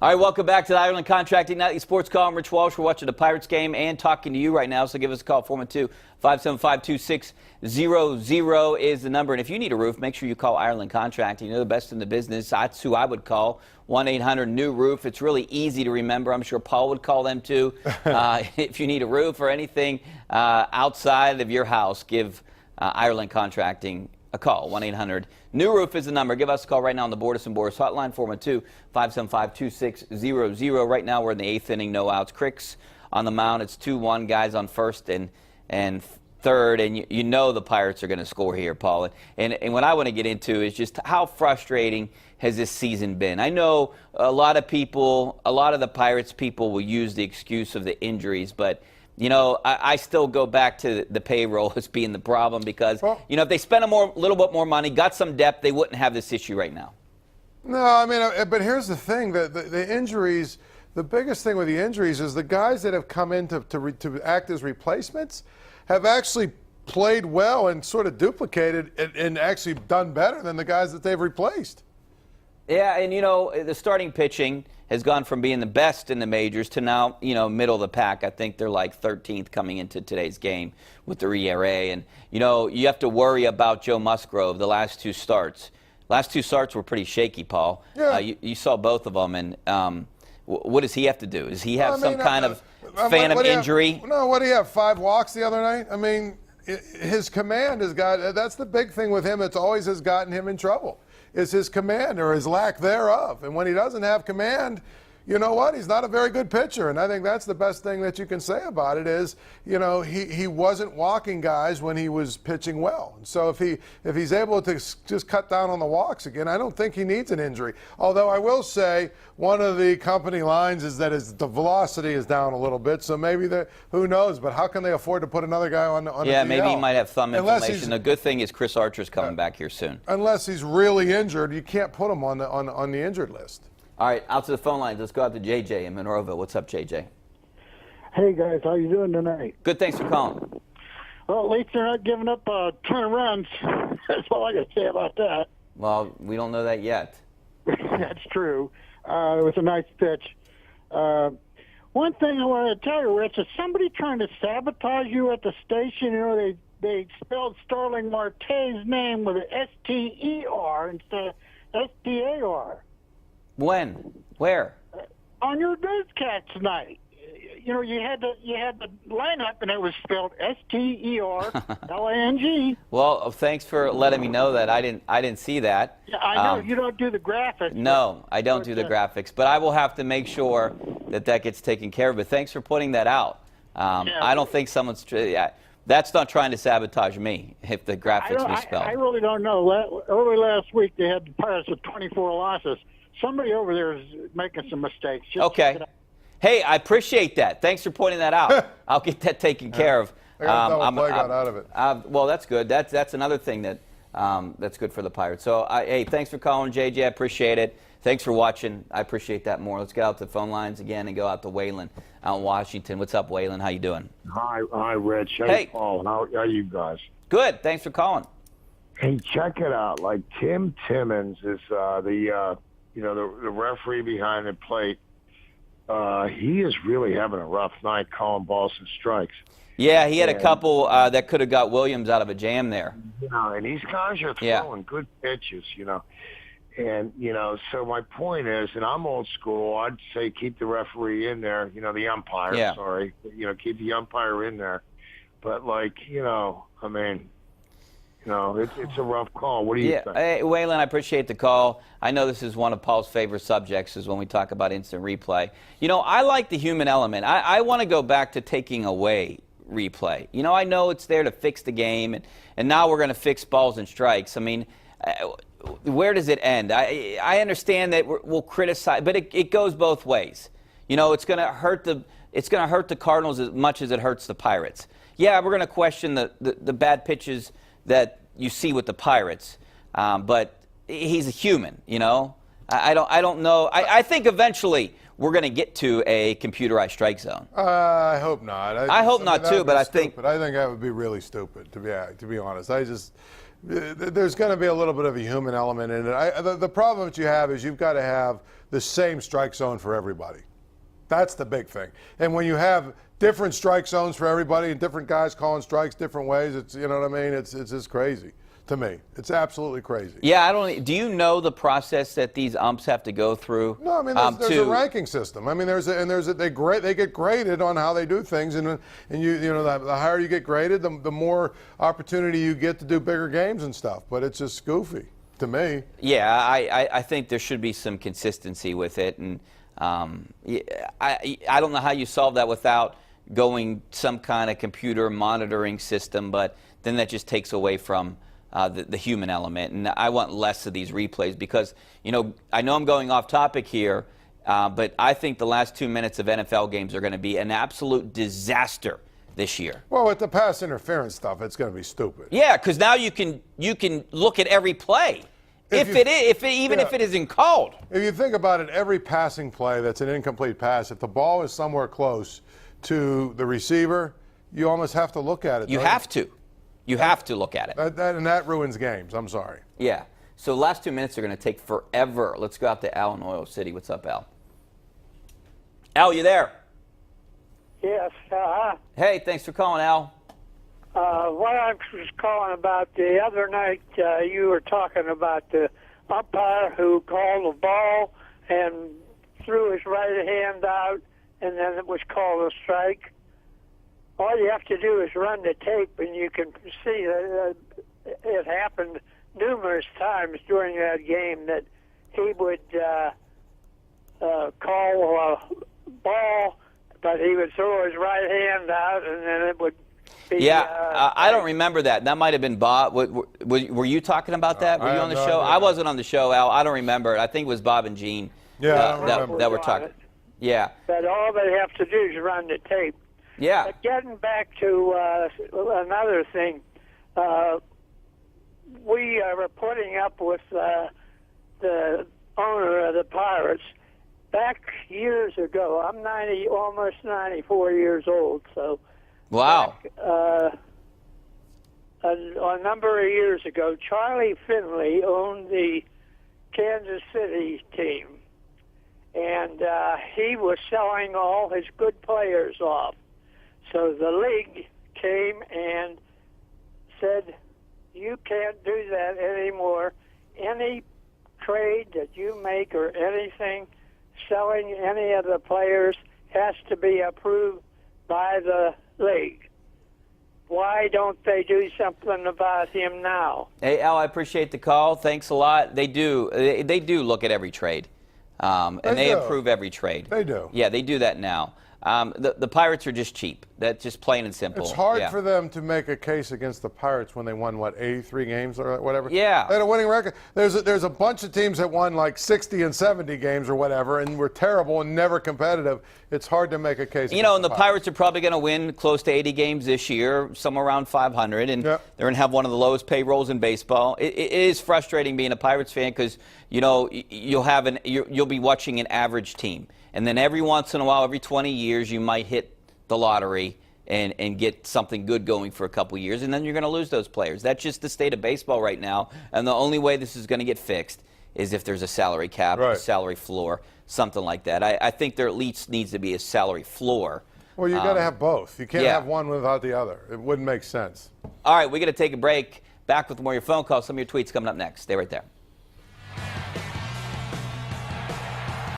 All right, welcome back to the Ireland Contracting Nightly Sports Call. I'm Rich Walsh. We're watching the Pirates game and talking to you right now, so give us a call. 412-575-2600 is the number. And if you need a roof, make sure you call Ireland Contracting. They're the best in the business. That's who I would call. 1-800-NEW-ROOF. It's really easy to remember. I'm sure Paul would call them too. If you need a roof or anything outside of your house, give Ireland Contracting a call. 1-800-NEW-ROOF is the number. Give us a call right now on the Borders & Boris hotline, 412-575-2600. Right now we're in the 8th inning, no outs. Crick's on the mound. It's 2-1, guys on first and third, and you know the Pirates are going to score here, Paul. And what I want to get into is just how frustrating has this season been. I know a lot of the Pirates people will use the excuse of the injuries, but you know, I still go back to the payroll as being the problem because, you know, if they spent a little bit more money, got some depth, they wouldn't have this issue right now. No, I mean, but here's the thing, the injuries, the biggest thing with the injuries is the guys that have come in to act as replacements have actually played well and sort of duplicated and actually done better than the guys that they've replaced. Yeah, and, you know, the starting pitching has gone from being the best in the majors to now, you know, middle of the pack. I think they're like 13th coming into today's game with their ERA. And, you know, you have to worry about Joe Musgrove the last two starts. Last two starts were pretty shaky, Paul. Yeah. You saw both of them. And what does he have to do? Does he have some kind of phantom injury? No, what do you have, 5 walks the other night? I mean, his command has got – that's the big thing with him. It's always has gotten him in trouble. Is his command or his lack thereof. And when he doesn't have command, you know what? He's not a very good pitcher. And I think that's the best thing that you can say about it is, you know, he wasn't walking guys when he was pitching well. And so if he's able to just cut down on the walks again, I don't think he needs an injury. Although I will say one of the company lines is that the velocity is down a little bit. So maybe who knows? But how can they afford to put another guy on the DL? Yeah, maybe he might have thumb inflammation. The good thing is Chris Archer's coming back here soon. Unless he's really injured, you can't put him on the injured list. All right, out to the phone lines. Let's go out to JJ in Monroeville. What's up, JJ? Hey, guys. How you doing tonight? Good. Thanks for calling. Well, at least they're not giving up 10 runs. That's all I got to say about that. Well, we don't know that yet. That's true. It was a nice pitch. One thing I want to tell you, Rich, is somebody trying to sabotage you at the station. You know, they spelled Starling Marte's name with an S-T-E-R instead of S-T-A-R. When? Where? On your newscast tonight. You know, you had the lineup, and it was spelled S-T-E-R-L-A-N-G. Well, thanks for letting me know that. I didn't see that. Yeah, I know you don't do the graphics. No, I don't do the graphics, but I will have to make sure that gets taken care of. But thanks for putting that out. I don't think someone's. That's not trying to sabotage me if the graphics misspelled. I really don't know. Early last week, they had the Pirates with 24 losses. Somebody over there is making some mistakes. Okay. Hey, I appreciate that. Thanks for pointing that out. I'll get that taken care of. I got a got out of it. Well, that's good. That's another thing that's good for the Pirates. So, hey, thanks for calling, JJ. I appreciate it. Thanks for watching. I appreciate that more. Let's get out to the phone lines again and go out to Waylon out in Washington. What's up, Waylon? How you doing? Hi, Rich. Hey, Paul. How are you guys? Good. Thanks for calling. Hey, check it out. Like Tim Timmons is the referee behind the plate. He is really having a rough night calling balls and strikes. Yeah, he had a couple that could have got Williams out of a jam there. You know, and these guys are throwing good pitches, you know. And, you know, so my point is, and I'm old school, I'd say keep the referee in there, you know, the umpire, sorry. You know, keep the umpire in there. But, like, you know, I mean, you know, it's a rough call. What do you think? Hey, Waylon, I appreciate the call. I know this is one of Paul's favorite subjects is when we talk about instant replay. You know, I like the human element. I want to go back to taking away replay. You know, I know it's there to fix the game, and now we're going to fix balls and strikes. I mean, where does it end? I understand that we'll criticize, but it goes both ways. You know, it's going to hurt the Cardinals as much as it hurts the Pirates. Yeah, we're going to question the bad pitches that you see with the Pirates, but he's a human. You know, I don't know. I think eventually we're going to get to a computerized strike zone. I hope not. I hope not too, but I think that would be really stupid. To be honest, there's going to be a little bit of a human element in it. The problem that you have is you've got to have the same strike zone for everybody. That's the big thing. And when you have different strike zones for everybody and different guys calling strikes different ways, it's, you know what I mean? It's just crazy to me. It's absolutely crazy. Yeah, do you know the process that these umps have to go through? No, I mean there's a ranking system. I mean they get graded on how they do things, and you know the higher you get graded, the more opportunity you get to do bigger games and stuff. But it's just goofy to me. Yeah, I think there should be some consistency with it, and I don't know how you solve that without going some kind of computer monitoring system, but then that just takes away from the human element. And I want less of these replays because, you know I'm going off topic here, but I think the last 2 minutes of NFL games are going to be an absolute disaster this year. Well, with the pass interference stuff, it's going to be stupid. Yeah, because now you can look at every play. If it isn't called. If you think about it, every passing play that's an incomplete pass, if the ball is somewhere close to the receiver, you almost have to look at it. You have to. You have to look at it. And that ruins games. I'm sorry. Yeah. So the last 2 minutes are going to take forever. Let's go out to Al in Oil City. What's up, Al? Al, you there? Yes. Hey, thanks for calling, Al. What I was calling about the other night, you were talking about the umpire who called the ball and threw his right hand out, and then it was called a strike. All you have to do is run the tape, and you can see that it happened numerous times during that game that he would call a ball, but he would throw his right hand out, and then it would be... Yeah, I don't remember that. That might have been Bob. Were you talking about that? Were you on the show? I wasn't on the show, Al. I don't remember. I think it was Bob and Gene that were talking. Yeah. But all they have to do is run the tape. Yeah. But getting back to another thing, we were putting up with the owner of the Pirates back years ago. I'm almost 94 years old, so. Wow. Back, a number of years ago, Charlie Finley owned the Kansas City team, and he was selling all his good players off. So the league came and said, you can't do that anymore. Any trade that you make or anything, selling any of the players has to be approved by the league. Why don't they do something about him now? Hey, Al, I appreciate the call. Thanks a lot. They do. They do look at every trade, and they approve every trade. They do. Yeah, they do that now. The Pirates are just cheap. That's just plain and simple. It's hard for them to make a case against the Pirates when they won, 83 games or whatever? Yeah. They had a winning record. There's a bunch of teams that won like 60 and 70 games or whatever and were terrible and never competitive. It's hard to make a case against and the Pirates are probably going to win close to 80 games this year, somewhere around 500, and they're going to have one of the lowest payrolls in baseball. It is frustrating being a Pirates fan because, you'll be watching an average team. And then every once in a while, every 20 years, you might hit the lottery and get something good going for a couple years, and then you're going to lose those players. That's just the state of baseball right now, and the only way this is going to get fixed is if there's a salary cap, a salary floor, something like that. I think there at least needs to be a salary floor. Well, you got to have both. You can't have one without the other. It wouldn't make sense. All right, we're going to take a break. Back with more of your phone calls, some of your tweets coming up next. Stay right there.